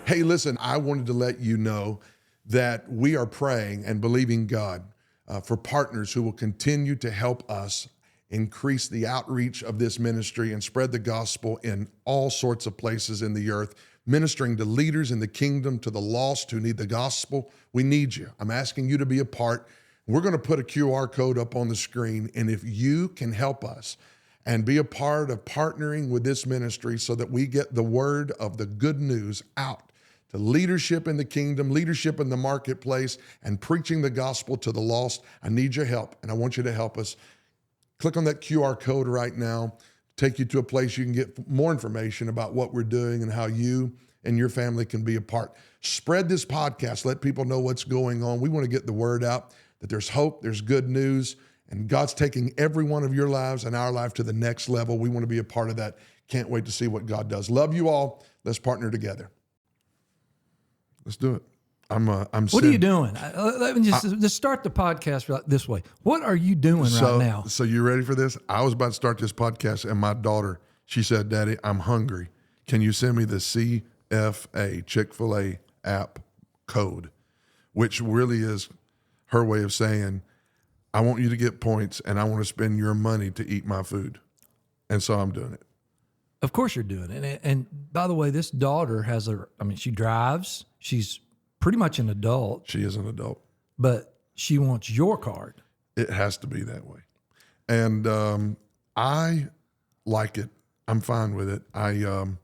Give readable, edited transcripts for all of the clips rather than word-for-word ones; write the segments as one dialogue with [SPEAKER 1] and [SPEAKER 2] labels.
[SPEAKER 1] Hey, listen, I wanted to let you know that we are praying and believing God for partners who will continue to help us increase the outreach of this ministry and spread the gospel in all sorts of places in the earth, ministering to leaders in the kingdom, to the lost who need the gospel. We need you. I'm asking you to be a part. We're going to put a QR code up on the screen, and if you can help us and be a part of partnering with this ministry so that we get the word of the good news out to leadership in the kingdom, leadership in the marketplace, and preaching the gospel to the lost, I need your help, and I want you to help us. Click on that QR code right now, take you to a place you can get more information about what we're doing and how you and your family can be a part. Spread this podcast. Let people know what's going on. We want to get the word out that there's hope, there's good news, and God's taking every one of your lives and our life to the next level. We want to be a part of that. Can't wait to see what God does. Love you all. Let's partner together. Let's do it.
[SPEAKER 2] What are you doing? Let me just start the podcast this way. What are you doing right now?
[SPEAKER 1] So you ready for this? I was about to start this podcast, and my daughter, she said, "Daddy, I'm hungry. Can you send me the CFA, Chick-fil-A app code?" Which really is her way of saying, I want you to get points, and I want to spend your money to eat my food. And so I'm doing it.
[SPEAKER 2] Of course you're doing it. And by the way, this daughter she drives. She's pretty much an adult.
[SPEAKER 1] She is an adult.
[SPEAKER 2] But she wants your card.
[SPEAKER 1] It has to be that way. And I like it. I'm fine with it. I'm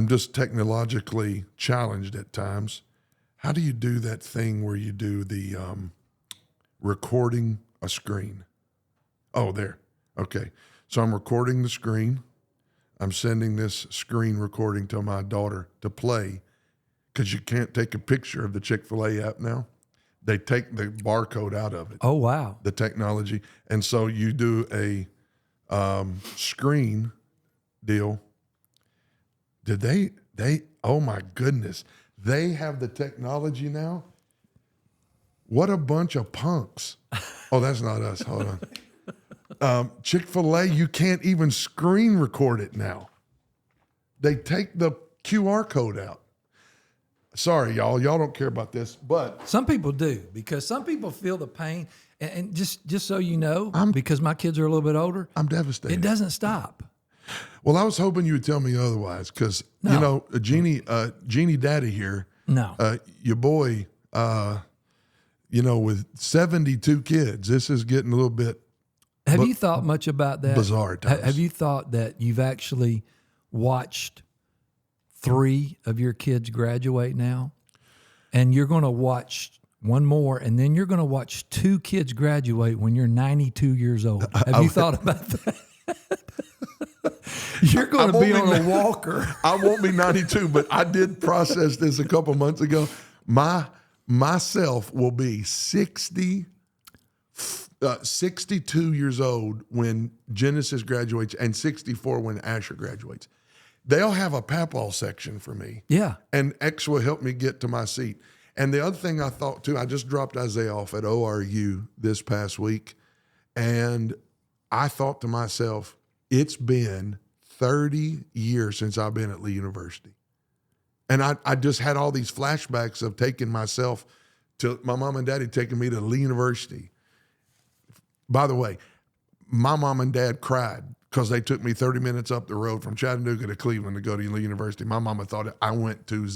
[SPEAKER 1] just technologically challenged at times. How do you do that thing where you do the recording a screen? Oh, there. Okay. So I'm recording the screen. I'm sending this screen recording to my daughter to play, because you can't take a picture of the Chick-fil-A app now. They take the barcode out of it.
[SPEAKER 2] Oh, wow.
[SPEAKER 1] The technology. And so you do a screen deal. Did they, oh my goodness, they have the technology now? What a bunch of punks. Oh, that's not us. Hold on. Chick-fil-A, you can't even screen record it now. They take the QR code out. Sorry, y'all. Y'all don't care about this, but
[SPEAKER 2] some people do, because some people feel the pain. And just so you know, because my kids are a little bit older,
[SPEAKER 1] I'm devastated.
[SPEAKER 2] It doesn't stop.
[SPEAKER 1] Well, I was hoping you would tell me otherwise, because you know, Jeannie Daddy here.
[SPEAKER 2] No,
[SPEAKER 1] your boy, with 72 kids, this is getting a little bit.
[SPEAKER 2] Have you thought much about that?
[SPEAKER 1] Bizarre times.
[SPEAKER 2] Have you thought that you've actually watched 3 of your kids graduate now, and you're going to watch one more, and then you're going to watch 2 kids graduate when you're 92 years old? Have you thought about that? You're going to be on a walker.
[SPEAKER 1] I won't be 92, but I did process this a couple months ago. Myself will be 62 years old when Genesis graduates, and 64 when Asher graduates. They'll have a papaw section for me.
[SPEAKER 2] Yeah.
[SPEAKER 1] And X will help me get to my seat. And the other thing I thought too, I just dropped Isaiah off at ORU this past week, and I thought to myself, it's been 30 years since I've been at Lee University. And I just had all these flashbacks of taking myself to my mom and daddy taking me to Lee University. By the way, my mom and dad cried because they took me 30 minutes up the road from Chattanooga to Cleveland to go to Lee University. My mama thought I went to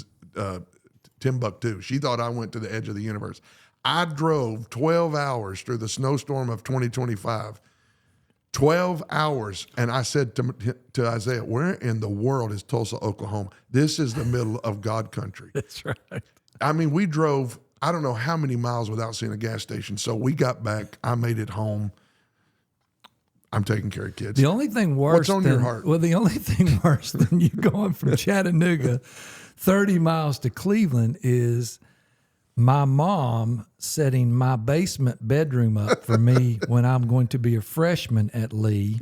[SPEAKER 1] Timbuktu. She thought I went to the edge of the universe. I drove 12 hours through the snowstorm of 2025. 12 hours. And I said to Isaiah, where in the world is Tulsa, Oklahoma? This is the middle of God country.
[SPEAKER 2] That's right.
[SPEAKER 1] I mean, we drove, I don't know how many miles without seeing a gas station. So we got back. I made it home. I'm taking care of kids.
[SPEAKER 2] The only thing worse
[SPEAKER 1] What's on your heart?
[SPEAKER 2] Well, the only thing worse than you going from Chattanooga 30 miles to Cleveland is my mom setting my basement bedroom up for me when I'm going to be a freshman at Lee,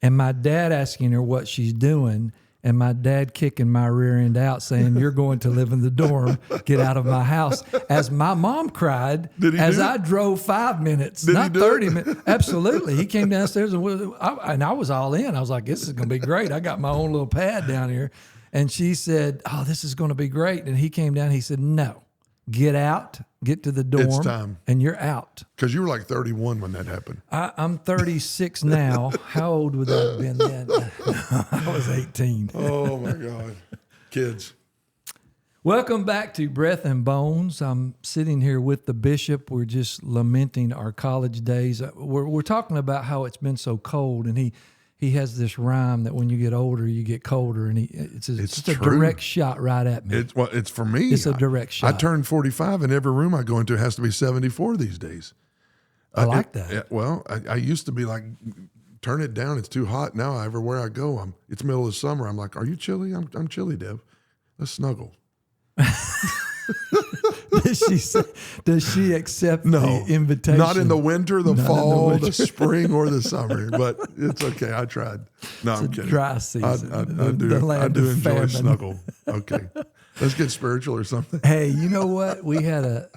[SPEAKER 2] and my dad asking her what she's doing, and my dad kicking my rear end out saying, "You're going to live in the dorm, get out of my house." As my mom cried, as I drove 5 minutes, not 30 minutes. Absolutely. He came downstairs and I was all in. I was like, this is going to be great. I got my own little pad down here. And she said, "Oh, this is going to be great." And he came down. He said, "No, get out, get to the dorm,
[SPEAKER 1] It's time.
[SPEAKER 2] and you're out."
[SPEAKER 1] Because you were like 31 when that happened.
[SPEAKER 2] I'm 36 now. How old would that have been then? I was 18.
[SPEAKER 1] Oh my God. Kids.
[SPEAKER 2] Welcome back to Breath and Bones. I'm sitting here with the bishop. We're just lamenting our college days. We're talking about how it's been so cold, and he has this rhyme that when you get older, you get colder, and it's just a direct shot right at me.
[SPEAKER 1] It's for me.
[SPEAKER 2] It's a direct shot.
[SPEAKER 1] I turned 45, and every room I go into has to be 74 these days.
[SPEAKER 2] I like that.
[SPEAKER 1] I used to be like, turn it down. It's too hot. Now everywhere I go, it's middle of summer. I'm like, are you chilly? I'm chilly, Deb. Let's snuggle.
[SPEAKER 2] Does she accept the invitation?
[SPEAKER 1] Not in the winter, the fall, the spring, or the summer. But it's okay. I tried. No, I'm kidding.
[SPEAKER 2] Dry season.
[SPEAKER 1] I do enjoy snuggle. Okay, let's get spiritual or something.
[SPEAKER 2] Hey, you know what? We had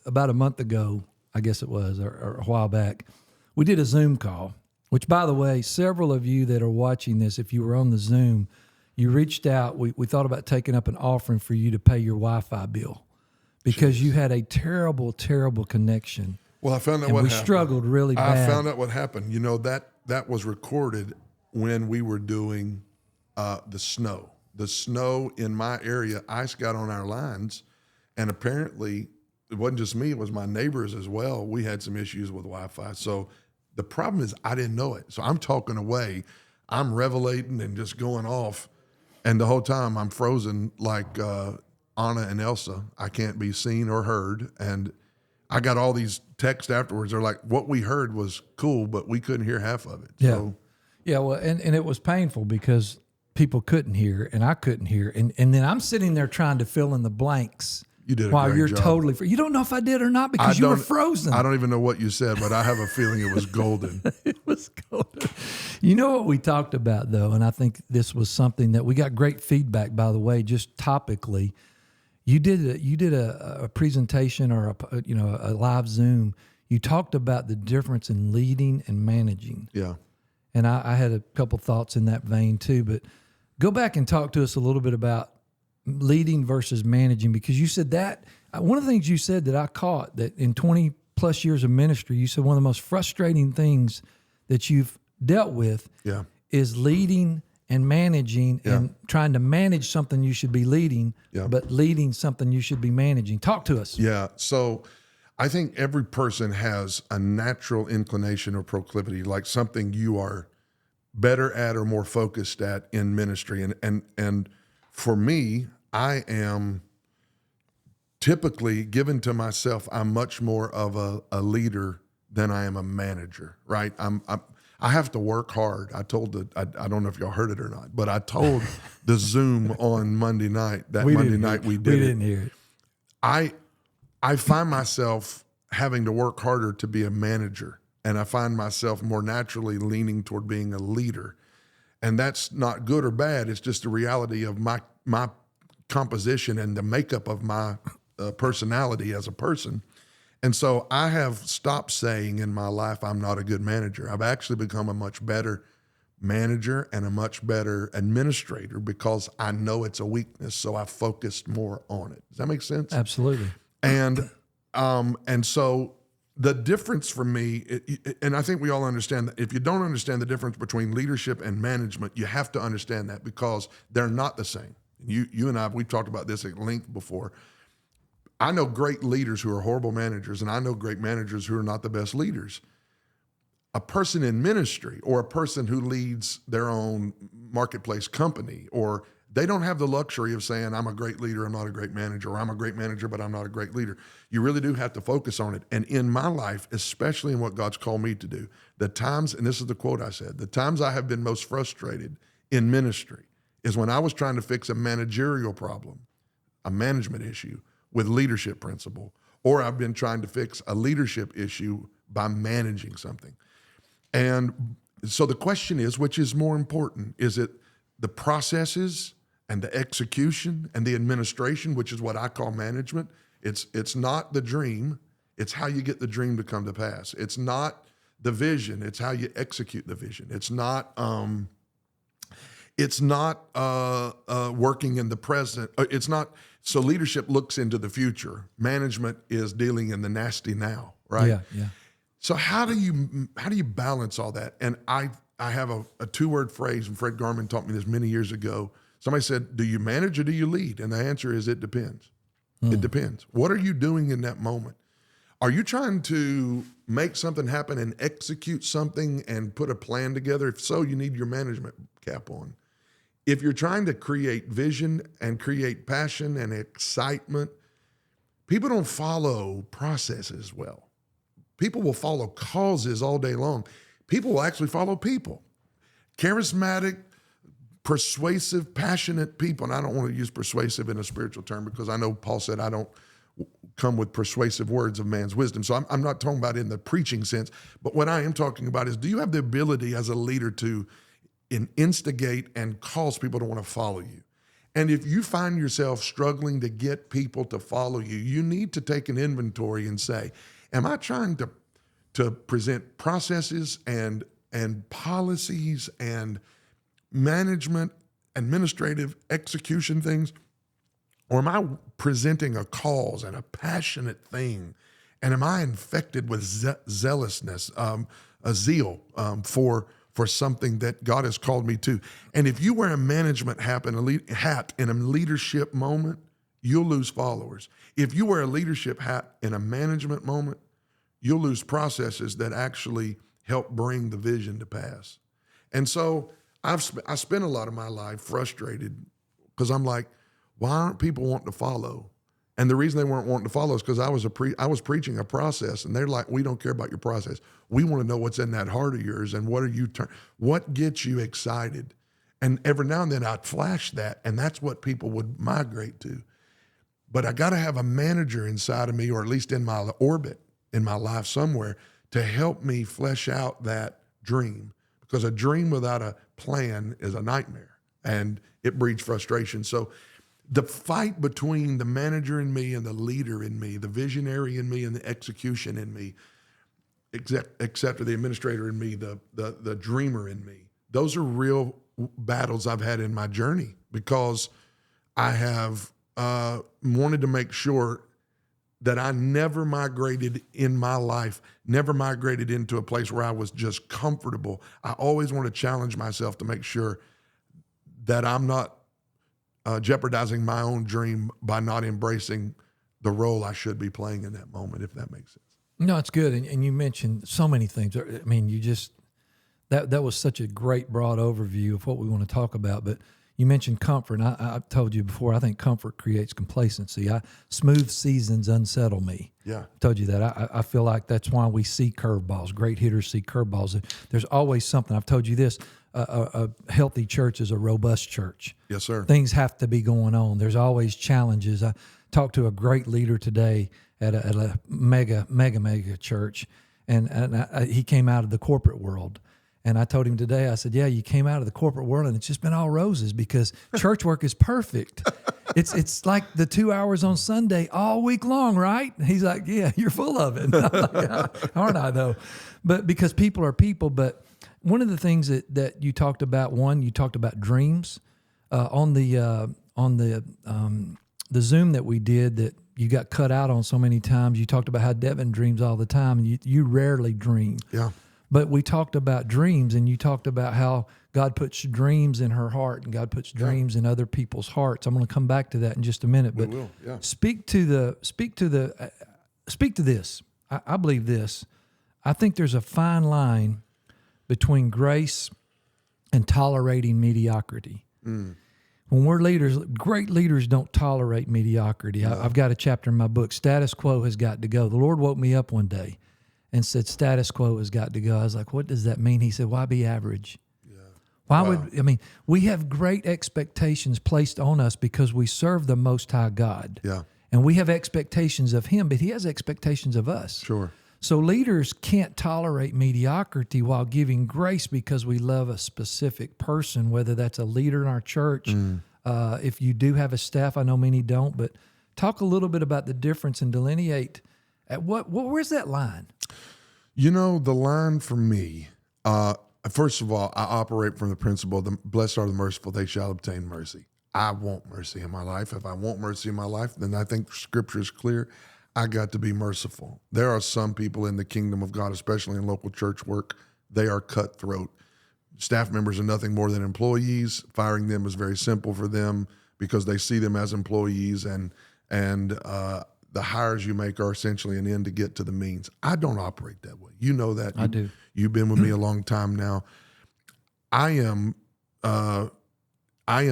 [SPEAKER 2] about a month ago, I guess it was, or a while back, we did a Zoom call. Which, by the way, several of you that are watching this, if you were on the Zoom, you reached out. We thought about taking up an offering for you to pay your Wi-Fi bill because you had a terrible, terrible connection.
[SPEAKER 1] Well, I found out
[SPEAKER 2] and
[SPEAKER 1] what
[SPEAKER 2] we
[SPEAKER 1] happened.
[SPEAKER 2] Struggled really bad.
[SPEAKER 1] I found out what happened. You know, that was recorded when we were doing the snow. The snow in my area, ice got on our lines, and apparently it wasn't just me, it was my neighbors as well. We had some issues with Wi-Fi. So the problem is I didn't know it. So I'm talking away. I'm revelating and just going off. And the whole time I'm frozen like Anna and Elsa. I can't be seen or heard. And I got all these texts afterwards. They're like, what we heard was cool, but we couldn't hear half of it.
[SPEAKER 2] Yeah.
[SPEAKER 1] So,
[SPEAKER 2] yeah, well, and it was painful because people couldn't hear and I couldn't hear. And then I'm sitting there trying to fill in the blanks.
[SPEAKER 1] You did a
[SPEAKER 2] while
[SPEAKER 1] great
[SPEAKER 2] you're
[SPEAKER 1] job.
[SPEAKER 2] Totally free. You don't know if I did or not because you were frozen.
[SPEAKER 1] I don't even know what you said, but I have a feeling it was golden.
[SPEAKER 2] It was golden. You know what we talked about though, and I think this was something that we got great feedback, by the way, just topically. You did a presentation or a live Zoom. You talked about the difference in leading and managing.
[SPEAKER 1] Yeah.
[SPEAKER 2] And I had a couple thoughts in that vein too, but go back and talk to us a little bit about leading versus managing, because you said that one of the things you said that I caught, that in 20 plus years of ministry, you said one of the most frustrating things that you've dealt with is leading and managing and trying to manage something you should be leading, but leading something you should be managing. Talk to us.
[SPEAKER 1] Yeah. So I think every person has a natural inclination or proclivity, like something you are better at or more focused at in ministry. And for me, I am typically given to myself. I'm much more of a leader than I am a manager, right? I have to work hard. I don't know if y'all heard it or not, but I told the Zoom on Monday night, we didn't
[SPEAKER 2] hear it.
[SPEAKER 1] I find myself having to work harder to be a manager, and I find myself more naturally leaning toward being a leader. And that's not good or bad. It's just the reality of my composition and the makeup of my personality as a person. And so I have stopped saying in my life, I'm not a good manager. I've actually become a much better manager and a much better administrator because I know it's a weakness. So I focused more on it. Does that make sense?
[SPEAKER 2] Absolutely.
[SPEAKER 1] And so the difference for me, and I think we all understand that if you don't understand the difference between leadership and management, you have to understand that because they're not the same. You and I, we've talked about this at length before. I know great leaders who are horrible managers, and I know great managers who are not the best leaders. A person in ministry or a person who leads their own marketplace company, or they don't have the luxury of saying, I'm a great leader, I'm not a great manager, or I'm a great manager, but I'm not a great leader. You really do have to focus on it. And in my life, especially in what God's called me to do, the times, and this is the quote I said, the times I have been most frustrated in ministry is when I was trying to fix a managerial problem, a management issue with leadership principle, or I've been trying to fix a leadership issue by managing something. And so the question is, which is more important? Is it the processes and the execution and the administration, which is what I call management? It's not the dream. It's how you get the dream to come to pass. It's not the vision. It's how you execute the vision. It's not It's not working in the present. It's not. So leadership looks into the future. Management is dealing in the nasty now, right?
[SPEAKER 2] Yeah, yeah.
[SPEAKER 1] So how do you balance all that? And I have a 2-word phrase, and Fred Garman taught me this many years ago. Somebody said, "Do you manage or do you lead?" And the answer is, it depends. It depends. What are you doing in that moment? Are you trying to make something happen and execute something and put a plan together? If so, you need your management cap on. If you're trying to create vision and create passion and excitement, people don't follow processes well. People will follow causes all day long. People will actually follow people. Charismatic, persuasive, passionate people, and I don't want to use persuasive in a spiritual term because I know Paul said I don't come with persuasive words of man's wisdom. So I'm not talking about in the preaching sense, but what I am talking about is, do you have the ability as a leader to instigate and cause people to want to follow you? And if you find yourself struggling to get people to follow you, you need to take an inventory and say, am I trying to present processes and policies and management, administrative execution things, or am I presenting a cause and a passionate thing? And am I infected with zealousness, a zeal for something that God has called me to? And if you wear a management hat in a leadership moment, you'll lose followers. If you wear a leadership hat in a management moment, you'll lose processes that actually help bring the vision to pass. And so I spent a lot of my life frustrated because I'm like, why aren't people wanting to follow? And the reason they weren't wanting to follow is because I was preaching a process, and they're like, we don't care about your process. We want to know what's in that heart of yours, and what gets you excited. And every now and then I'd flash that, and that's what people would migrate to. But I got to have a manager inside of me, or at least in my orbit in my life somewhere, to help me flesh out that dream. Because a dream without a plan is a nightmare, and it breeds frustration. So the fight between the manager in me and the leader in me, the visionary in me and the execution in me, except for the administrator in me, the dreamer in me, those are real battles I've had in my journey, because I have wanted to make sure that I never migrated in my life, never migrated into a place where I was just comfortable. I always want to challenge myself to make sure that I'm not jeopardizing my own dream by not embracing the role I should be playing in that moment, if that makes sense.
[SPEAKER 2] No, it's good. And you mentioned so many things. I mean, that was such a great broad overview of what we want to talk about. But you mentioned comfort. And I've told you before, I think comfort creates complacency. Smooth seasons unsettle me.
[SPEAKER 1] Yeah.
[SPEAKER 2] I told you that. I feel like that's why we see curveballs. Great hitters see curveballs. There's always something. I've told you this. A healthy church is a robust church.
[SPEAKER 1] Yes, sir.
[SPEAKER 2] Things have to be going on. There's always challenges. I talked to a great leader today at a mega church, and he came out of the corporate world. And I told him today, I said, yeah, you came out of the corporate world and it's just been all roses, because church work is perfect. It's like the 2 hours on Sunday all week long, right? And he's like, yeah, you're full of it. I'm like, aren't I though? But because people are people. But one of the things that you talked about, you talked about dreams on the Zoom that we did that you got cut out on so many times. You talked about how Devin dreams all the time, and you rarely dream.
[SPEAKER 1] Yeah.
[SPEAKER 2] But we talked about dreams, and you talked about how God puts dreams in her heart, and God puts dreams in other people's hearts. I'm going to come back to that in just a minute. But speak to this. I believe this. I think there's a fine line between grace and tolerating mediocrity. When we're leaders, great leaders don't tolerate mediocrity. No. I've got a chapter in my book, Status Quo Has Got to Go. The Lord woke me up one day and said, status quo has got to go. I was like, what does that mean? He said, why be average? We have great expectations placed on us because we serve the Most High God.
[SPEAKER 1] Yeah.
[SPEAKER 2] And we have expectations of Him, but He has expectations of us.
[SPEAKER 1] Sure.
[SPEAKER 2] So leaders can't tolerate mediocrity while giving grace because we love a specific person, whether that's a leader in our church. If you do have a staff, I know many don't, but talk a little bit about the difference and delineate where's that line?
[SPEAKER 1] You know, the line for me, First of all, I operate from the principle, the blessed are the merciful, they shall obtain mercy. I want mercy in my life. If I want mercy in my life, then I think Scripture is clear. I got to be merciful. There are some people in the kingdom of God, especially in local church work, they are cutthroat. Staff members are nothing more than employees. Firing them is very simple for them because they see them as employees, and the hires you make are essentially an end to get to the means. I don't operate that way. You know that.
[SPEAKER 2] I do.
[SPEAKER 1] You've been with me a long time now. I am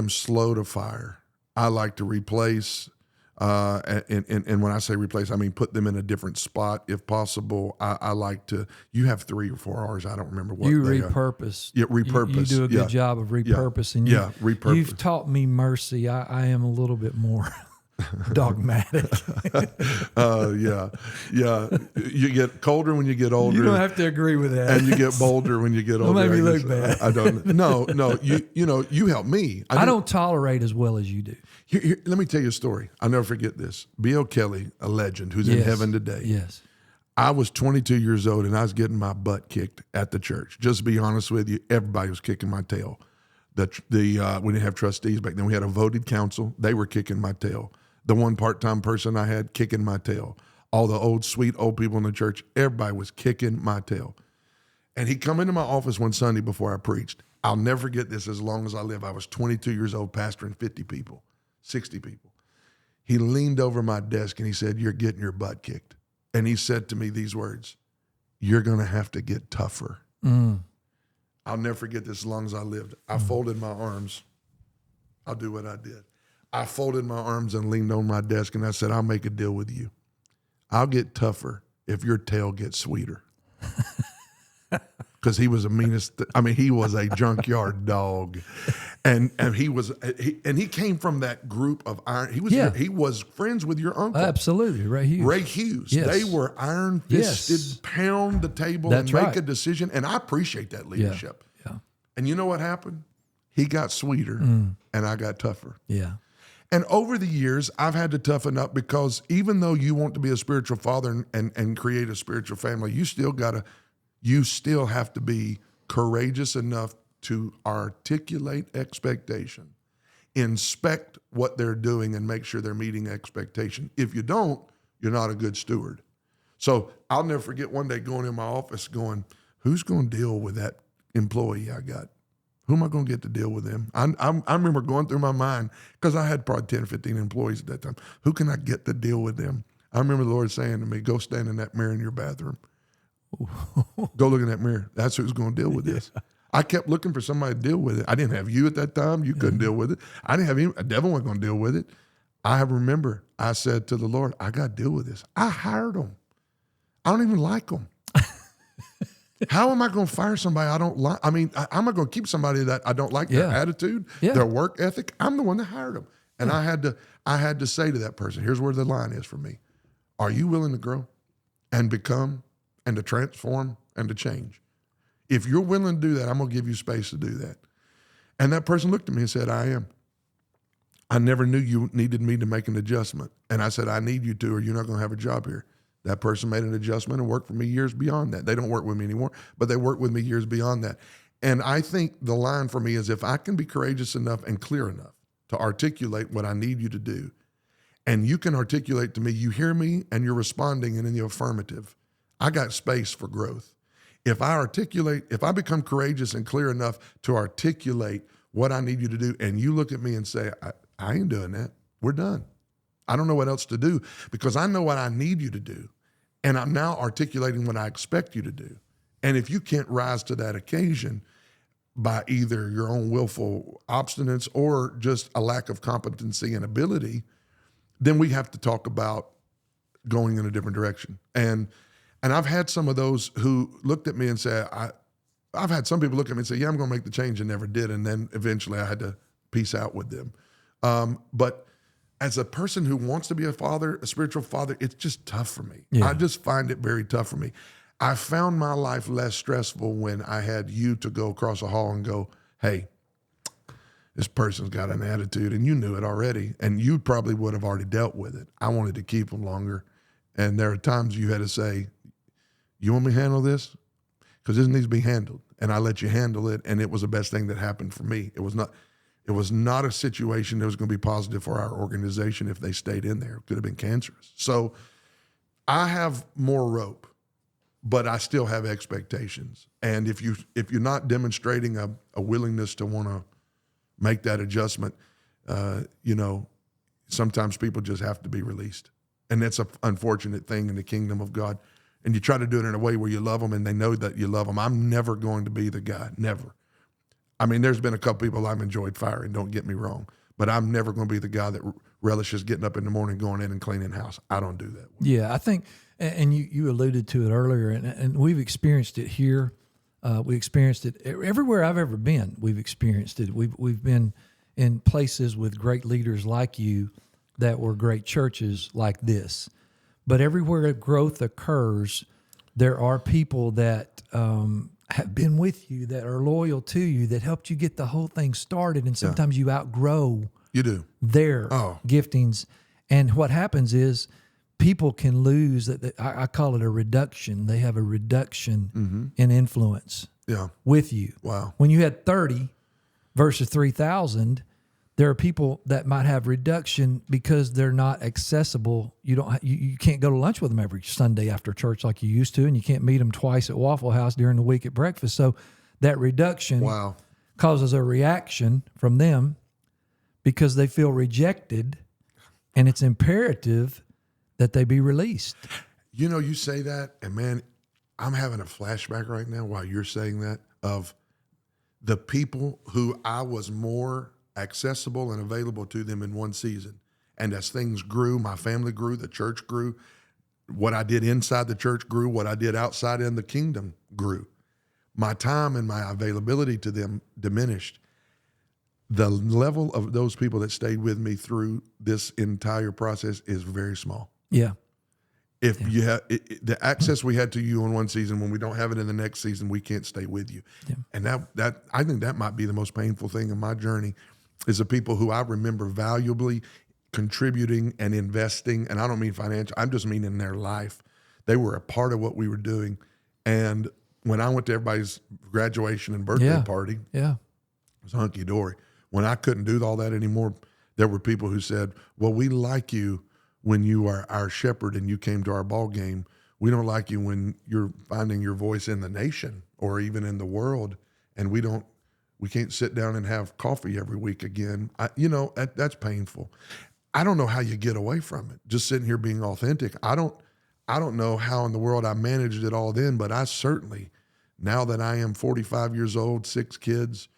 [SPEAKER 1] slow to fire. I like to replace, and when I say replace, I mean put them in a different spot if possible. I like to. You have 3 or 4 hours. I don't remember what
[SPEAKER 2] you
[SPEAKER 1] they
[SPEAKER 2] repurpose.
[SPEAKER 1] Yeah, repurpose.
[SPEAKER 2] You do a good job of repurposing.
[SPEAKER 1] Repurpose.
[SPEAKER 2] You've taught me mercy. I am a little bit more dogmatic.
[SPEAKER 1] Yeah. You get colder when you get older.
[SPEAKER 2] You don't have to agree with that.
[SPEAKER 1] And you get bolder when you get older.
[SPEAKER 2] Don't make me look bad.
[SPEAKER 1] I don't. No. You help me.
[SPEAKER 2] I don't tolerate as well as you do.
[SPEAKER 1] Here, let me tell you a story. I'll never forget this. B.O. Kelly, a legend who's in heaven today.
[SPEAKER 2] Yes.
[SPEAKER 1] I was 22 years old and I was getting my butt kicked at the church. Just to be honest with you, everybody was kicking my tail. We didn't have trustees back then. We had a voted council. They were kicking my tail. The one part-time person I had kicking my tail. All the sweet old people in the church, everybody was kicking my tail. And he come into my office one Sunday before I preached. I'll never forget this as long as I live. I was 22 years old, pastoring 50 people, 60 people. He leaned over my desk and he said, "You're getting your butt kicked." And he said to me these words, "You're going to have to get tougher." I'll never forget this as long as I lived. I folded my arms. I'll do what I did. I folded my arms and leaned on my desk and I said, "I'll make a deal with you. I'll get tougher if your tail gets sweeter." Because he was the meanest. He was a junkyard dog, and he came from that group of iron. He was friends with your uncle.
[SPEAKER 2] Absolutely, Ray Hughes.
[SPEAKER 1] Ray Hughes.
[SPEAKER 2] Yes.
[SPEAKER 1] They were iron fisted, pound the table and make a decision. And I appreciate that leadership.
[SPEAKER 2] Yeah.
[SPEAKER 1] And you know what happened? He got sweeter, and I got tougher.
[SPEAKER 2] Yeah.
[SPEAKER 1] And over the years, I've had to toughen up because even though you want to be a spiritual father and create a spiritual family, you still have to be courageous enough to articulate expectation, inspect what they're doing, and make sure they're meeting expectation. If you don't, you're not a good steward. So I'll never forget one day going in my office going, "Who's going to deal with that employee I got? Who am I going to get to deal with them?" I remember going through my mind, because I had probably 10 or 15 employees at that time. Who can I get to deal with them? I remember the Lord saying to me, "Go stand in that mirror in your bathroom. Go look in that mirror. That's who's going to deal with this." I kept looking for somebody to deal with it. I didn't have you at that time. You couldn't deal with it. I didn't have any. A devil wasn't going to deal with it. I remember I said to the Lord, "I got to deal with this." I hired them. I don't even like them. How am I going to fire somebody I don't like? I'm not going to keep somebody that I don't like their attitude, their work ethic. I'm the one that hired them. And I had to say to that person, here's where the line is for me. Are you willing to grow and become and to transform and to change? If you're willing to do that, I'm going to give you space to do that. And that person looked at me and said, "I am. I never knew you needed me to make an adjustment." And I said, "I need you to, or you're not going to have a job here." That person made an adjustment and worked for me years beyond that. They don't work with me anymore, but they worked with me years beyond that. And I think the line for me is, if I can be courageous enough and clear enough to articulate what I need you to do, and you can articulate to me, you hear me and you're responding and in the affirmative, I got space for growth. If I become courageous and clear enough to articulate what I need you to do, and you look at me and say, I ain't doing that, we're done. I don't know what else to do, because I know what I need you to do. And I'm now articulating what I expect you to do. And if you can't rise to that occasion by either your own willful obstinance or just a lack of competency and ability, then we have to talk about going in a different direction. And I've had some of those who looked at me and said, I've had some people look at me and say, "Yeah, I'm going to make the change," and never did. And then eventually I had to peace out with them. But as a person who wants to be a father, a spiritual father, it's just tough for me. Yeah. I just find it very tough for me. I found my life less stressful when I had you to go across a hall and go, "Hey, this person's got an attitude," and you knew it already, and you probably would have already dealt with it. I wanted to keep them longer. And there are times you had to say, "You want me to handle this? Because this needs to be handled." and I let you handle it. And it was the best thing that happened for me. It was not a situation that was going to be positive for our organization if they stayed in there. It could have been cancerous. So I have more rope, but I still have expectations. And if you're not demonstrating a willingness to want to make that adjustment, sometimes people just have to be released. And that's an unfortunate thing in the kingdom of God. And you try to do it in a way where you love them and they know that you love them. I'm never going to be the guy, never. I mean, there's been a couple people I've enjoyed firing, don't get me wrong, but I'm never going to be the guy that relishes getting up in the morning, going in and cleaning house. I don't do that.
[SPEAKER 2] Yeah, I think, and you alluded to it earlier, and we've experienced it here. We experienced it everywhere I've ever been. We've experienced it. We've been in places with great leaders like you that were great churches like this. But everywhere growth occurs, there are people that have been with you, that are loyal to you, that helped you get the whole thing started. And sometimes you outgrow their giftings. And what happens is people can lose, I call it a reduction. They have a reduction in influence with you.
[SPEAKER 1] Wow.
[SPEAKER 2] When you had 30 versus 3,000, there are people that might have reduction because they're not accessible. You can't go to lunch with them every Sunday after church like you used to, and you can't meet them twice at Waffle House during the week at breakfast. So that reduction causes a reaction from them because they feel rejected, and it's imperative that they be released.
[SPEAKER 1] You say that, and man, I'm having a flashback right now while you're saying that of the people who I was more accessible and available to them in one season. And as things grew, my family grew, the church grew, what I did inside the church grew, what I did outside in the kingdom grew. My time and my availability to them diminished. The level of those people that stayed with me through this entire process is very small.
[SPEAKER 2] Yeah.
[SPEAKER 1] If you have the access we had to you in one season, when we don't have it in the next season, we can't stay with you. Yeah. And that I think that might be the most painful thing in my journey, is the people who I remember valuably contributing and investing. And I don't mean financial, I'm just mean in their life. They were a part of what we were doing. And when I went to everybody's graduation and birthday party, it was hunky-dory. When I couldn't do all that anymore, there were people who said, well, we like you when you are our shepherd and you came to our ball game. We don't like you when you're finding your voice in the nation or even in the world, and we can't sit down and have coffee every week again. That's painful. I don't know how you get away from it. Just sitting here being authentic. I don't know how in the world I managed it all then, but I certainly, now that I am 45 years old, 6 kids,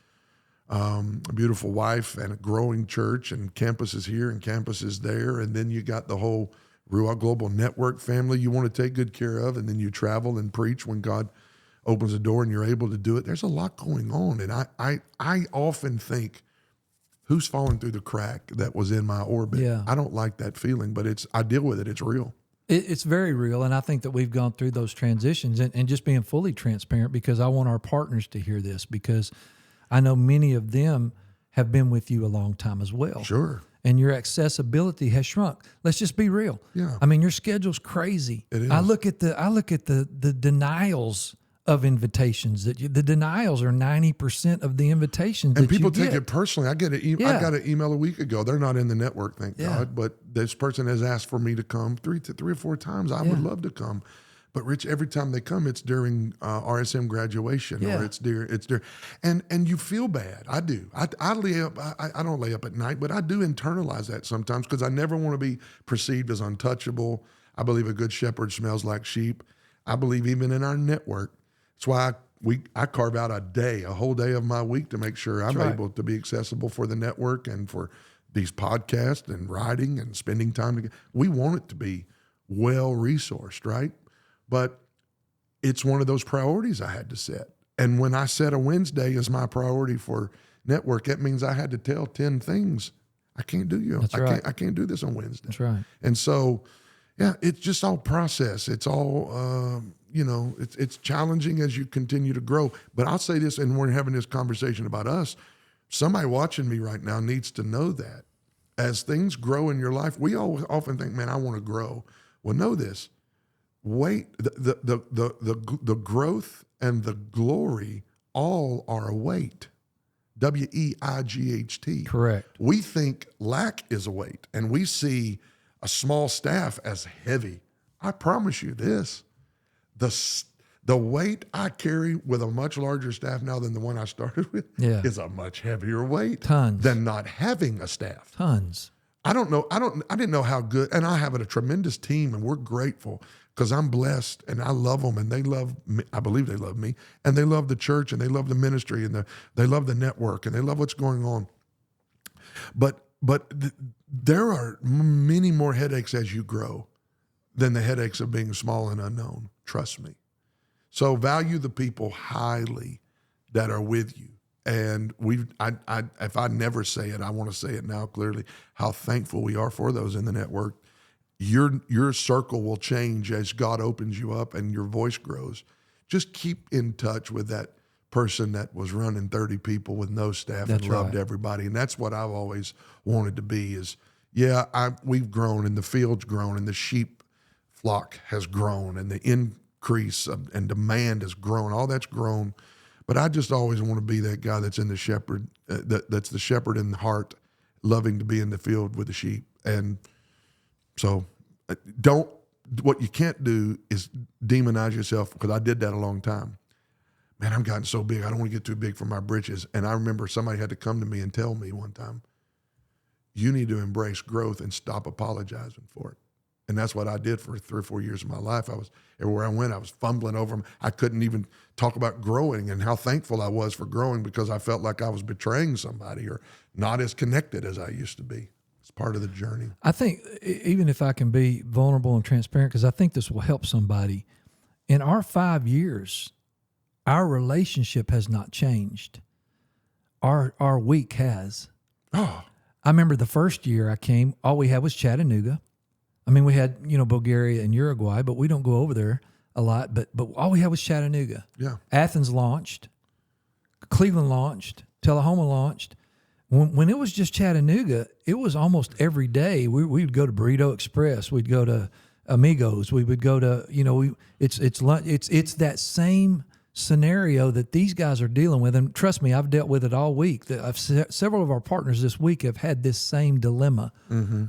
[SPEAKER 1] a beautiful wife and a growing church, and campuses here and campuses there. And then you got the whole Ruach Global Network family you want to take good care of. And then you travel and preach when God opens the door and you're able to do it. There's a lot going on. And I often think, who's falling through the crack that was in my orbit?
[SPEAKER 2] Yeah.
[SPEAKER 1] I don't like that feeling, but I deal with it. It's real.
[SPEAKER 2] It's very real. And I think that we've gone through those transitions, and just being fully transparent, because I want our partners to hear this, because I know many of them have been with you a long time as well.
[SPEAKER 1] Sure.
[SPEAKER 2] And your accessibility has shrunk. Let's just be real.
[SPEAKER 1] Yeah.
[SPEAKER 2] I mean, your schedule's crazy.
[SPEAKER 1] It is.
[SPEAKER 2] I look at the denials of invitations. The denials are 90% of the invitations.
[SPEAKER 1] And
[SPEAKER 2] that
[SPEAKER 1] people
[SPEAKER 2] you
[SPEAKER 1] take
[SPEAKER 2] get.
[SPEAKER 1] it personally. I got an email a week ago. They're not in the network, thank God. But this person has asked for me to come three or four times. I would love to come. But Rich, every time they come, it's during RSM graduation, or it's during, and you feel bad. I do. I lay up. I don't lay up at night, but I do internalize that sometimes, because I never want to be perceived as untouchable. I believe a good shepherd smells like sheep. I believe even in our network. That's why I carve out a whole day of my week to make sure I'm able to be accessible for the network and for these podcasts and writing and spending time together. We want it to be well resourced, right? But it's one of those priorities I had to set. And when I set a Wednesday as my priority for network, that means I had to tell 10 things. I can't do you. I can't do this on Wednesday.
[SPEAKER 2] That's right.
[SPEAKER 1] And so, it's just all process. It's all, it's challenging as you continue to grow. But I'll say this, and we're having this conversation about us. Somebody watching me right now needs to know that as things grow in your life, we often think, man, I want to grow. Well, know this. Wait, the growth and the glory all are a weight. W-E-I-G-H-T.
[SPEAKER 2] Correct.
[SPEAKER 1] We think lack is a weight, and we see a small staff as heavy. I promise you this, the weight I carry with a much larger staff now than the one I started with is a much heavier weight than not having a staff.
[SPEAKER 2] Tons.
[SPEAKER 1] I didn't know how good, and I have a tremendous team, and we're grateful because I'm blessed and I love them and they love me. I believe they love me, and they love the church and they love the ministry and they love the network and they love what's going on. But there are many more headaches as you grow than the headaches of being small and unknown. Trust me. So value the people highly that are with you. And if I never say it, I want to say it now clearly, how thankful we are for those in the network. Your circle will change as God opens you up and your voice grows. Just keep in touch with that person that was running 30 people with no staff and loved everybody. And that's what I've always wanted to be is, we've grown and the field's grown and the sheep flock has grown and the increase and demand has grown. All that's grown. But I just always want to be that guy that's in the shepherd, that's the shepherd in the heart, loving to be in the field with the sheep. And so what you can't do is demonize yourself, because I did that a long time. Man, I'm gotten so big, I don't want to get too big for my britches. And I remember somebody had to come to me and tell me one time, you need to embrace growth and stop apologizing for it. And that's what I did for 3 or 4 years of my life. Everywhere I went, I was fumbling over them. I couldn't even talk about growing and how thankful I was for growing, because I felt like I was betraying somebody or not as connected as I used to be. It's part of the journey.
[SPEAKER 2] I think, even if I can be vulnerable and transparent, because I think this will help somebody, in our 5 years, our relationship has not changed. Our week has.
[SPEAKER 1] Oh.
[SPEAKER 2] I remember the first year I came, all we had was Chattanooga. I mean, we had, Bulgaria and Uruguay, but we don't go over there a lot. But all we had was Chattanooga.
[SPEAKER 1] Yeah.
[SPEAKER 2] Athens launched. Cleveland launched. Tullahoma launched. When it was just Chattanooga, it was almost every day. We would go to Burrito Express. We'd go to Amigos. We would go to, it's that same scenario that these guys are dealing with. And trust me, I've dealt with it all week. Several of our partners this week have had this same dilemma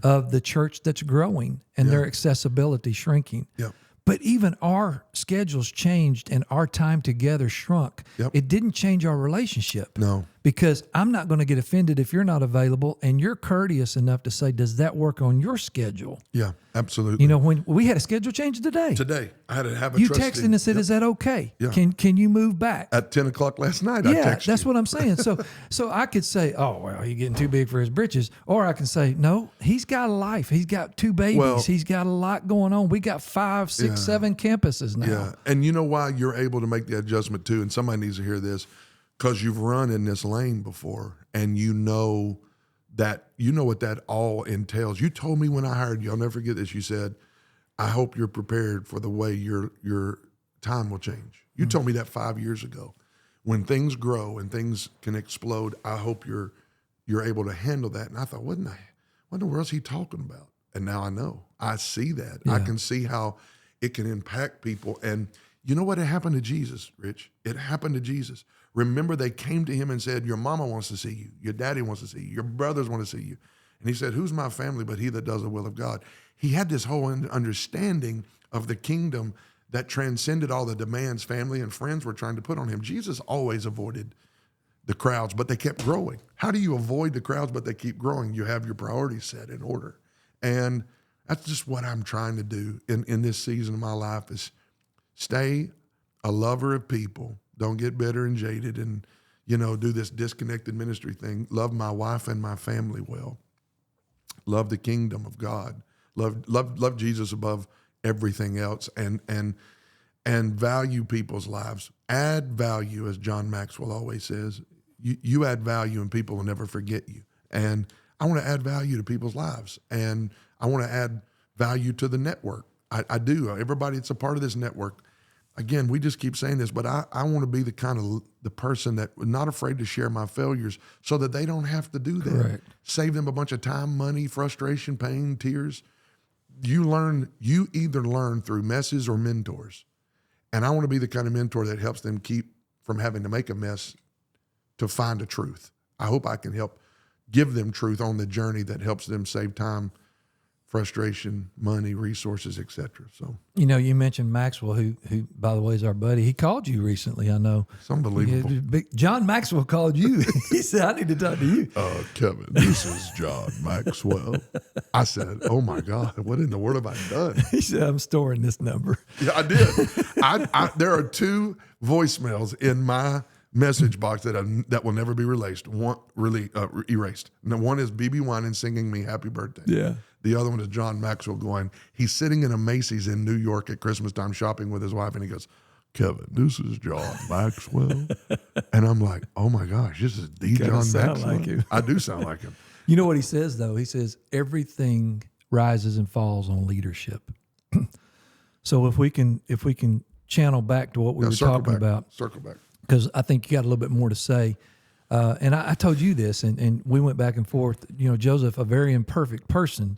[SPEAKER 2] of the church that's growing and their accessibility shrinking.
[SPEAKER 1] Yeah.
[SPEAKER 2] But even our schedules changed and our time together shrunk.
[SPEAKER 1] Yep.
[SPEAKER 2] It didn't change our relationship.
[SPEAKER 1] No.
[SPEAKER 2] Because I'm not going to get offended if you're not available, and you're courteous enough to say, does that work on your schedule?
[SPEAKER 1] Yeah, absolutely.
[SPEAKER 2] When we had a schedule change today.
[SPEAKER 1] Today, I had to have a
[SPEAKER 2] You
[SPEAKER 1] trustee.
[SPEAKER 2] texted and said, is that okay?
[SPEAKER 1] Yeah.
[SPEAKER 2] Can you move back?
[SPEAKER 1] At 10 o'clock last night, I texted
[SPEAKER 2] that's
[SPEAKER 1] you.
[SPEAKER 2] what I'm saying. So I could say, oh, well, you're getting too big for his britches. Or I can say, no, he's got a life. He's got 2 babies.
[SPEAKER 1] Well,
[SPEAKER 2] he's got a lot going on. We got 5, 6, 7 campuses now.
[SPEAKER 1] Yeah, and you know why you're able to make the adjustment too, and somebody needs to hear this, because you've run in this lane before, and you know what that all entails. You told me when I hired you, I'll never forget this, you said, I hope you're prepared for the way your time will change. You told me that 5 years ago. When things grow and things can explode, I hope you're able to handle that. And I thought, what in the world is he talking about? And now I know. I see that. Yeah. I can see how it can impact people. And you know what? It happened to Jesus, Rich. It happened to Jesus. Remember, they came to him and said, your mama wants to see you. Your daddy wants to see you. Your brothers want to see you. And he said, who's my family but he that does the will of God? He had this whole understanding of the kingdom that transcended all the demands family and friends were trying to put on him. Jesus always avoided the crowds, but they kept growing. How do you avoid the crowds but they keep growing? You have your priorities set in order. And that's just what I'm trying to do in this season of my life, is stay a lover of people. Don't get bitter and jaded and, do this disconnected ministry thing. Love my wife and my family well. Love the kingdom of God. Love Jesus above everything else, and value people's lives. Add value, as John Maxwell always says. You add value and people will never forget you. And I want to add value to people's lives, and I want to add value to the network. I do. Everybody that's a part of this network. Again, we just keep saying this, but I want to be the person that not afraid to share my failures so that they don't have to do that.
[SPEAKER 2] Correct.
[SPEAKER 1] Save them a bunch of time, money, frustration, pain, tears. You either learn through messes or mentors. And I want to be the kind of mentor that helps them keep from having to make a mess to find a truth. I hope I can help give them truth on the journey that helps them save time, frustration, money, resources, etc. So,
[SPEAKER 2] You know, you mentioned Maxwell, who by the way is our buddy. He called you recently, I know.
[SPEAKER 1] it's unbelievable.
[SPEAKER 2] John Maxwell called you. He said, "I need to talk to you."
[SPEAKER 1] Kevin, this is John Maxwell. I said, oh my God, what in the world have I done?
[SPEAKER 2] He said, "I'm storing this number."
[SPEAKER 1] Yeah, I did. There are 2 voicemails in my message box that will never be erased. Erased. And one is BB Wine singing me happy birthday.
[SPEAKER 2] Yeah.
[SPEAKER 1] The other one is John Maxwell going, he's sitting in a Macy's in New York at Christmas time shopping with his wife, and he goes, Kevin, this is John Maxwell. And I'm like, oh my gosh, this is the
[SPEAKER 2] Kinda
[SPEAKER 1] John
[SPEAKER 2] sound
[SPEAKER 1] Maxwell.
[SPEAKER 2] like him.
[SPEAKER 1] I do sound like him.
[SPEAKER 2] You know what he says though? He says everything rises and falls on leadership. So if we can channel back to what we were talking about,
[SPEAKER 1] Circle back.
[SPEAKER 2] because I think you got a little bit more to say. And I told you this, and we went back and forth. You know, Joseph, a very imperfect person,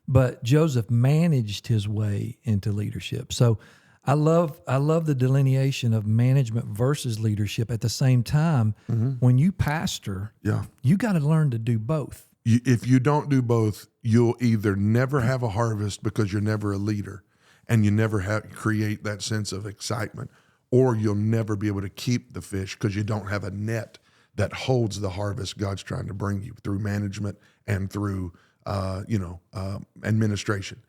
[SPEAKER 2] but Joseph managed his way into leadership. So I love the delineation of management versus leadership. At the same time, when you pastor, you got to learn to do both.
[SPEAKER 1] If you don't do both, you'll either never have a harvest because you're never a leader, and you never create that sense of excitement, or you'll never be able to keep the fish because you don't have a net that holds the harvest God's trying to bring you through management and through administration.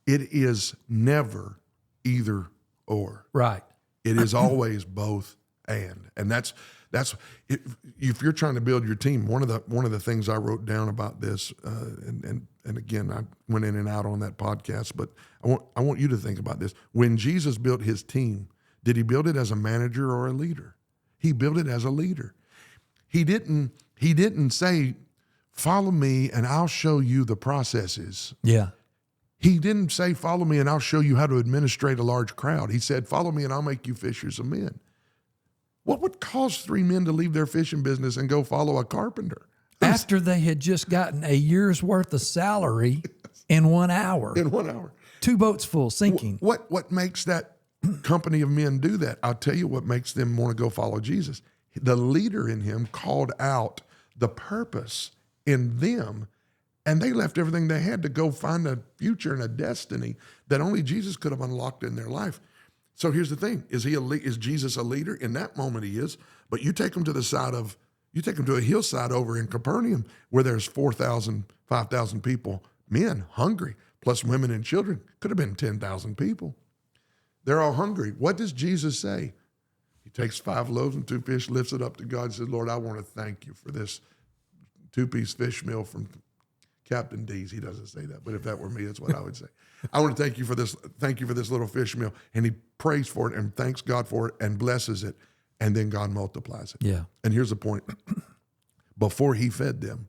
[SPEAKER 1] It is never either or.
[SPEAKER 2] Right.
[SPEAKER 1] It is always both and that's if you're trying to build your team. One of the things I wrote down about this, and again I went in and out on that podcast, but I want you to think about this. When Jesus built his team, did he build it as a manager or a leader? He built it as a leader. He didn't say, follow me and I'll show you the processes.
[SPEAKER 2] Yeah.
[SPEAKER 1] He didn't say, follow me and I'll show you how to administrate a large crowd. He said, follow me and I'll make you fishers of men. What would cause 3 men to leave their fishing business and go follow a carpenter?
[SPEAKER 2] After they had just gotten a year's worth of salary in 1 hour.
[SPEAKER 1] In 1 hour.
[SPEAKER 2] 2 boats full, sinking.
[SPEAKER 1] What makes that company of men do that? I'll tell you what makes them want to go follow Jesus. The leader in him called out the purpose in them, and they left everything they had to go find a future and a destiny that only Jesus could have unlocked in their life. So here's the thing: is Jesus a leader? In that moment, he is. But you take him to a hillside over in Capernaum where there's 4,000, 5,000 people, men hungry, plus women and children. Could have been 10,000 people. They're all hungry. What does Jesus say? He takes 5 loaves and 2 fish, lifts it up to God, and says, Lord, I want to thank you for this 2-piece fish meal from Captain D's. He doesn't say that, but if that were me, that's what I would say. I want to thank you for this little fish meal. And he prays for it and thanks God for it and blesses it. And then God multiplies it.
[SPEAKER 2] Yeah.
[SPEAKER 1] And here's the point. Before he fed them,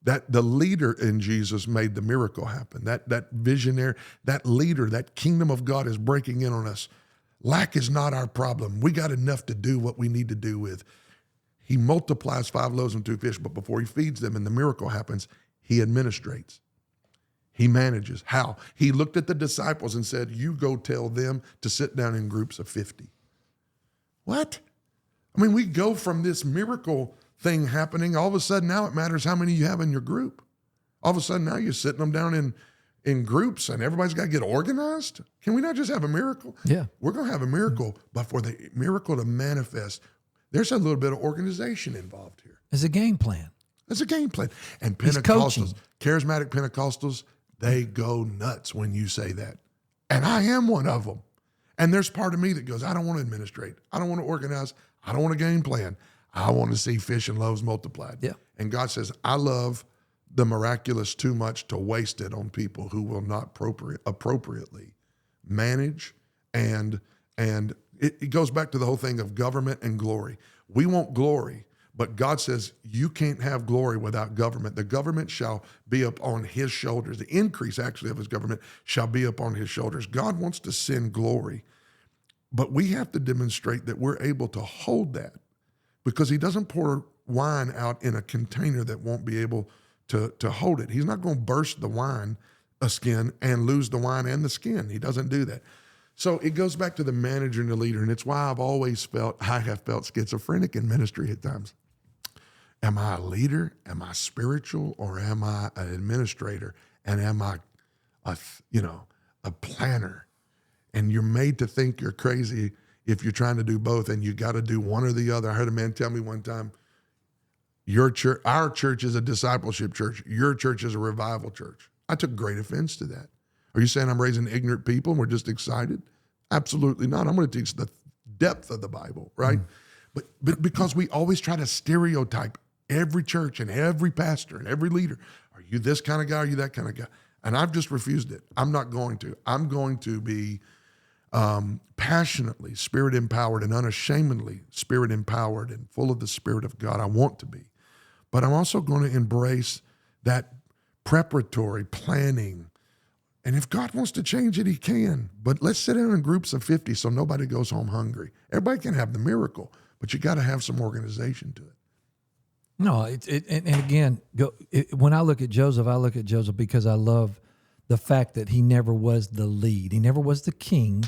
[SPEAKER 1] that the leader in Jesus made the miracle happen. That visionary, that leader, that kingdom of God is breaking in on us. Lack is not our problem. We got enough to do what we need to do with. He multiplies 5 loaves and 2 fish, but before he feeds them and the miracle happens, he administrates. He manages. How? He looked at the disciples and said, you go tell them to sit down in groups of 50. What? I mean, we go from this miracle thing happening. All of a sudden now it matters how many you have in your group. All of a sudden now you're sitting them down in groups and everybody's got to get organized. Can we not just have a miracle?
[SPEAKER 2] Yeah.
[SPEAKER 1] We're going to have a miracle, but for the miracle to manifest, there's a little bit of organization involved here.
[SPEAKER 2] It's a game plan.
[SPEAKER 1] It's a game plan. And
[SPEAKER 2] He's coaching.
[SPEAKER 1] Pentecostals, charismatic Pentecostals, they go nuts when you say that. And I am one of them. And there's part of me that goes, I don't want to administrate. I don't want to organize. I don't want a game plan. I want to see fish and loaves multiplied.
[SPEAKER 2] Yeah.
[SPEAKER 1] And God says, I love the miraculous too much to waste it on people who will not appropriately manage. And it goes back to the whole thing of government and glory. We want glory, but God says you can't have glory without government. The government shall be up on his shoulders. The increase actually of his government shall be up on his shoulders. God wants to send glory, but we have to demonstrate that we're able to hold that, because he doesn't pour wine out in a container that won't be able to hold it. He's not going to burst the wine skin and lose the wine and the skin. He doesn't do that. So it goes back to the manager and the leader, and it's why I have felt schizophrenic in ministry at times. Am I a leader? Am I spiritual? Or am I an administrator? And am I a planner? And you're made to think you're crazy if you're trying to do both, and you got to do one or the other. I heard a man tell me one time, our church is a discipleship church. Your church is a revival church. I took great offense to that. Are you saying I'm raising ignorant people and we're just excited? Absolutely not. I'm going to teach the depth of the Bible, right? But because we always try to stereotype every church and every pastor and every leader. Are you this kind of guy? Are you that kind of guy? And I've just refused it. I'm not going to. I'm going to be passionately Spirit-empowered and unashamedly Spirit-empowered and full of the Spirit of God. I want to be. But I'm also going to embrace that preparatory planning. And if God wants to change it, he can. But let's sit down in groups of 50 so nobody goes home hungry. Everybody can have the miracle, but you got to have some organization to it.
[SPEAKER 2] No, and again, when I look at Joseph because I love the fact that he never was the lead. He never was the king,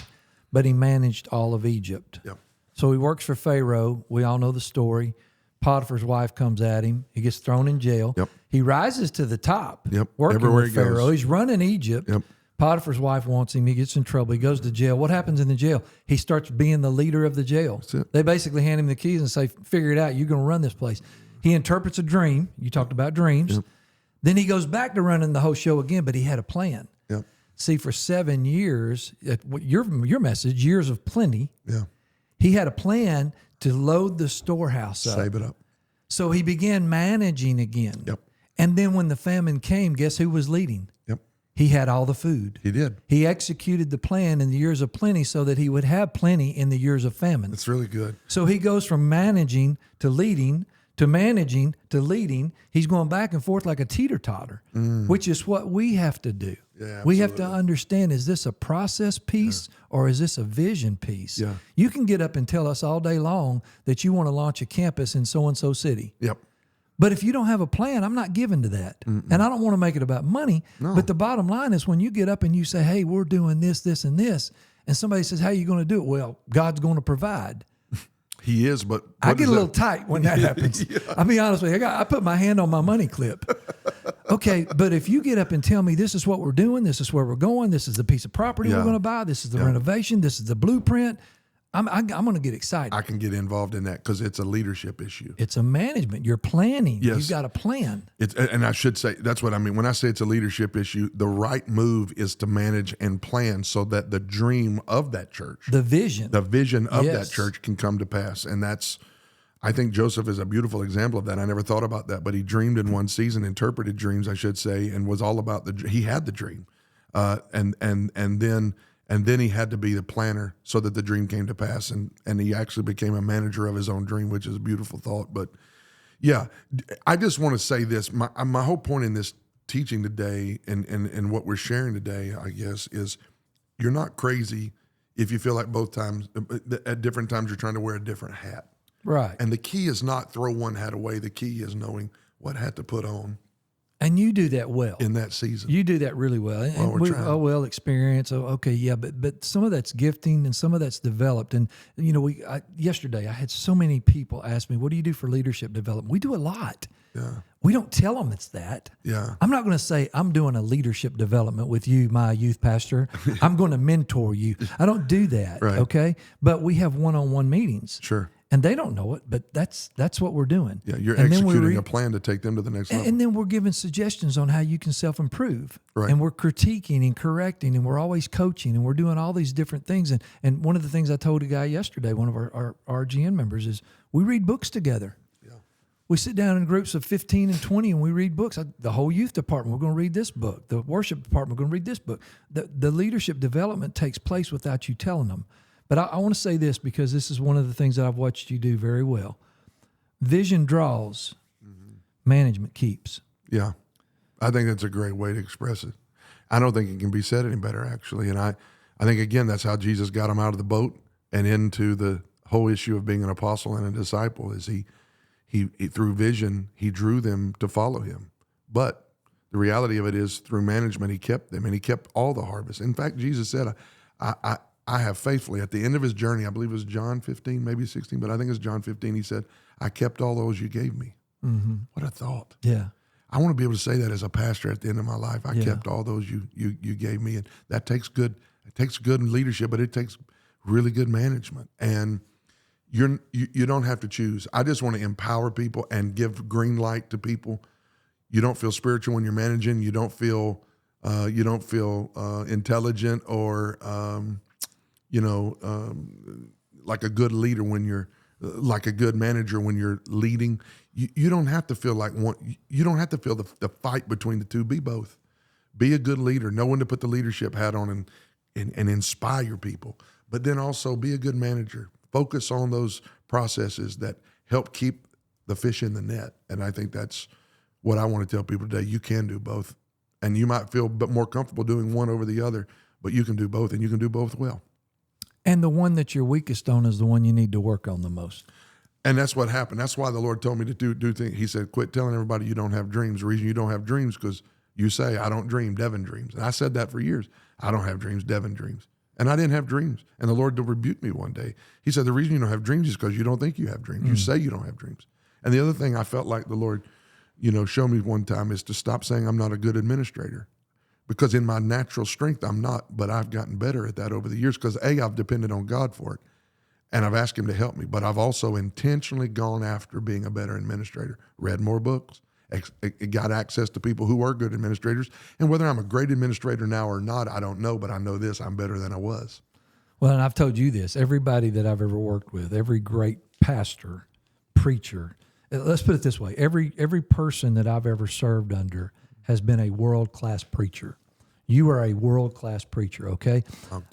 [SPEAKER 2] but he managed all of Egypt.
[SPEAKER 1] Yep.
[SPEAKER 2] So he works for Pharaoh. We all know the story. Potiphar's wife comes at him. He gets thrown in jail.
[SPEAKER 1] Yep.
[SPEAKER 2] He rises to the top.
[SPEAKER 1] Yep.
[SPEAKER 2] Working
[SPEAKER 1] Everywhere
[SPEAKER 2] with
[SPEAKER 1] he goes.
[SPEAKER 2] Pharaoh. He's running Egypt.
[SPEAKER 1] Yep.
[SPEAKER 2] Potiphar's wife wants him. He gets in trouble. He goes to jail. What happens in the jail? He starts being the leader of the jail.
[SPEAKER 1] That's it.
[SPEAKER 2] They basically hand him the keys and say, figure it out. You're going to run this place. He interprets a dream. You talked about dreams.
[SPEAKER 1] Yep.
[SPEAKER 2] Then he goes back to running the whole show again, but he had a plan.
[SPEAKER 1] Yep.
[SPEAKER 2] See, for 7 years, your message, years of plenty,
[SPEAKER 1] Yeah.
[SPEAKER 2] he had a plan to load the storehouse up.
[SPEAKER 1] Save it up.
[SPEAKER 2] So he began managing again.
[SPEAKER 1] Yep.
[SPEAKER 2] And then when the famine came, guess who was leading?
[SPEAKER 1] Yep.
[SPEAKER 2] He had all the food.
[SPEAKER 1] He did.
[SPEAKER 2] He executed the plan in the years of plenty so that he would have plenty in the years of famine.
[SPEAKER 1] That's really good.
[SPEAKER 2] So he goes from managing to leading to managing to leading. He's going back and forth like a teeter-totter, which is what we have to do.
[SPEAKER 1] Yeah,
[SPEAKER 2] we have to understand, is this a process piece or is this a vision piece?
[SPEAKER 1] Yeah.
[SPEAKER 2] You can get up and tell us all day long that you want to launch a campus in so-and-so city.
[SPEAKER 1] Yep.
[SPEAKER 2] But if you don't have a plan, I'm not given to that. And I don't want to make it about money.
[SPEAKER 1] No.
[SPEAKER 2] But the bottom line is when you get up and you say, hey, we're doing this, this, and this, and somebody says, how are you going to do it? Well, God's going to provide.
[SPEAKER 1] He is, but
[SPEAKER 2] I get a little tight when that happens. I'll be honest with you. I put my hand on my money clip. Okay, but if you get up and tell me this is what we're doing, this is where we're going, this is the piece of property we're going to buy, this is the renovation, this is the blueprint, I'm going to get excited.
[SPEAKER 1] I can get involved in that because it's a leadership issue.
[SPEAKER 2] It's a management. You're planning.
[SPEAKER 1] Yes.
[SPEAKER 2] You've got a plan.
[SPEAKER 1] And I should say, that's what I mean. When I say it's a leadership issue, the right move is to manage and plan so that the dream of that church,
[SPEAKER 2] The vision.
[SPEAKER 1] the vision of
[SPEAKER 2] Yes.
[SPEAKER 1] that church can come to pass. And I think Joseph is a beautiful example of that. I never thought about that, but he dreamed in one season, interpreted dreams, I should say, and was all about he had the dream. And then he had to be the planner so that the dream came to pass. And he actually became a manager of his own dream, which is a beautiful thought. But yeah, I just want to say this. My whole point in this teaching today and what we're sharing today, I guess, is you're not crazy if you feel like both times, at different times, you're trying to wear a different hat.
[SPEAKER 2] Right.
[SPEAKER 1] And the key is not throw one hat away. The key is knowing what hat to put on
[SPEAKER 2] And you do that well.
[SPEAKER 1] in that season.
[SPEAKER 2] You do that really well. And
[SPEAKER 1] we're trying.
[SPEAKER 2] Experience. Oh, okay, yeah, but some of that's gifting and some of that's developed. And yesterday I had so many people ask me, "What do you do for leadership development?" We do a lot.
[SPEAKER 1] Yeah.
[SPEAKER 2] We don't tell them it's that.
[SPEAKER 1] Yeah.
[SPEAKER 2] I'm not going to say I'm doing a leadership development with you, my youth pastor. I'm going to mentor you. I don't do that.
[SPEAKER 1] Right.
[SPEAKER 2] Okay, but we have one-on-one meetings.
[SPEAKER 1] Sure.
[SPEAKER 2] And they don't know it, but that's what we're doing.
[SPEAKER 1] Yeah, you're
[SPEAKER 2] And then
[SPEAKER 1] executing a plan to take them to the next level.
[SPEAKER 2] And then we're giving suggestions on how you can self-improve.
[SPEAKER 1] Right.
[SPEAKER 2] And we're critiquing and correcting, and we're always coaching, and we're doing all these different things. And one of the things I told a guy yesterday, one of our RGN members, is we read books together.
[SPEAKER 1] Yeah.
[SPEAKER 2] We sit down in groups of 15 and 20, and we read books. The whole youth department, we're going to read this book. The worship department, we're going to read this book. The leadership development takes place without you telling them. But I want to say this because this is one of the things that I've watched you do very well. Vision draws, management keeps.
[SPEAKER 1] Yeah. I think that's a great way to express it. I don't think it can be said any better, actually. And I think, again, that's how Jesus got him out of the boat and into the whole issue of being an apostle and a disciple is he through vision, he drew them to follow him. But the reality of it is through management, he kept them and he kept all the harvest. In fact, Jesus said, I have faithfully, at the end of his journey, I believe it was John 15, maybe 16, but I think it's John 15, he said, I kept all those you gave me.
[SPEAKER 2] Mm-hmm.
[SPEAKER 1] What a thought.
[SPEAKER 2] Yeah.
[SPEAKER 1] I want to be able to say that as a pastor at the end of my life. I
[SPEAKER 2] Yeah.
[SPEAKER 1] kept all those you gave me. And that takes good leadership, but it takes really good management. And you don't have to choose. I just want to empower people and give green light to people. You don't feel spiritual when you're managing. You don't feel intelligent or like a good leader when you're like a good manager when you're leading. You don't have to feel like one. You don't have to feel the fight between the two. Be both. Be a good leader. Know when to put the leadership hat on and inspire people. But then also be a good manager. Focus on those processes that help keep the fish in the net. And I think that's what I want to tell people today. You can do both. And you might feel more comfortable doing one over the other, but you can do both, and you can do both well.
[SPEAKER 2] And the one that you're weakest on is the one you need to work on the most.
[SPEAKER 1] And that's what happened. That's why the Lord told me to do things. He said, quit telling everybody you don't have dreams. The reason you don't have dreams because you say, I don't dream, Devin dreams. And I said that for years. I don't have dreams, Devin dreams. And I didn't have dreams. And the Lord rebuked me one day. He said, the reason you don't have dreams is because you don't think you have dreams. You say you don't have dreams. And the other thing I felt like the Lord, showed me one time is to stop saying I'm not a good administrator. Because in my natural strength, I'm not, but I've gotten better at that over the years because I've depended on God for it. And I've asked him to help me. But I've also intentionally gone after being a better administrator, read more books, got access to people who are good administrators. And whether I'm a great administrator now or not, I don't know, but I know this, I'm better than I was.
[SPEAKER 2] Well, and I've told you this, everybody that I've ever worked with, every great pastor, preacher, let's put it this way, every person that I've ever served under has been a world-class preacher. You are a world-class preacher, okay?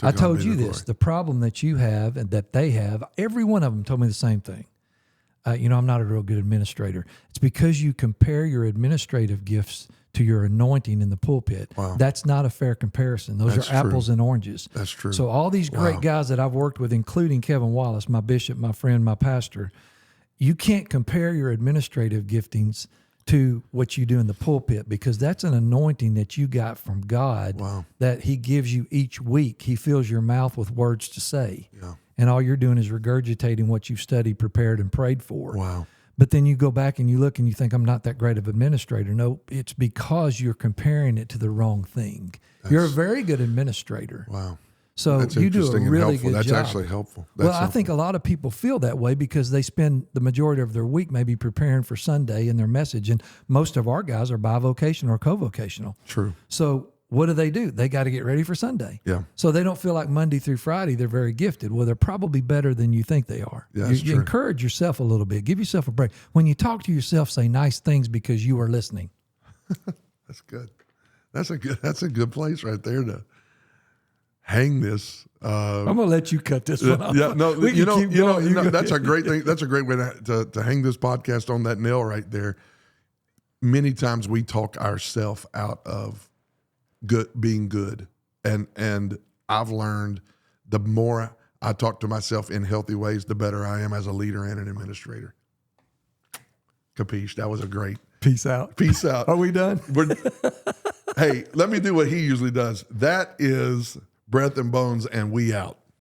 [SPEAKER 2] I told you this, the problem that you have and that they have, every one of them told me the same thing. I'm not a real good administrator. It's because you compare your administrative gifts to your anointing in the pulpit.
[SPEAKER 1] Wow.
[SPEAKER 2] That's not a fair comparison. Those are apples and oranges.
[SPEAKER 1] That's true.
[SPEAKER 2] So all these great guys that I've worked with, including Kevin Wallace, my bishop, my friend, my pastor, you can't compare your administrative giftings to what you do in the pulpit because that's an anointing that you got from God that he gives you each week. He fills your mouth with words to say. Yeah. And all you're doing is regurgitating what you've studied, prepared, and prayed for.
[SPEAKER 1] Wow.
[SPEAKER 2] But then you go back and you look and you think, I'm not that great of an administrator. No, it's because you're comparing it to the wrong thing. You're a very good administrator.
[SPEAKER 1] Wow.
[SPEAKER 2] So you do a really good
[SPEAKER 1] job. That's actually helpful. I
[SPEAKER 2] think a lot of people feel that way because they spend the majority of their week maybe preparing for Sunday in their message. And most of our guys are bivocational or co-vocational.
[SPEAKER 1] True.
[SPEAKER 2] So what do? They got to get ready for Sunday.
[SPEAKER 1] Yeah.
[SPEAKER 2] So they don't feel like Monday through Friday they're very gifted. Well, they're probably better than you think they are.
[SPEAKER 1] Yeah,
[SPEAKER 2] you encourage yourself a little bit. Give yourself a break. When you talk to yourself, say nice things because you are listening.
[SPEAKER 1] That's good. That's a good place right there to hang this.
[SPEAKER 2] I'm gonna let you cut this one off.
[SPEAKER 1] Yeah, no, that's a great thing. That's a great way to hang this podcast on that nail right there. Many times we talk ourselves out of being good, and I've learned the more I talk to myself in healthy ways, the better I am as a leader and an administrator. Capiche? That was a great.
[SPEAKER 2] Peace out.
[SPEAKER 1] Peace out.
[SPEAKER 2] Are we done?
[SPEAKER 1] Hey, let me do what he usually does. That is breath and bones, and we out.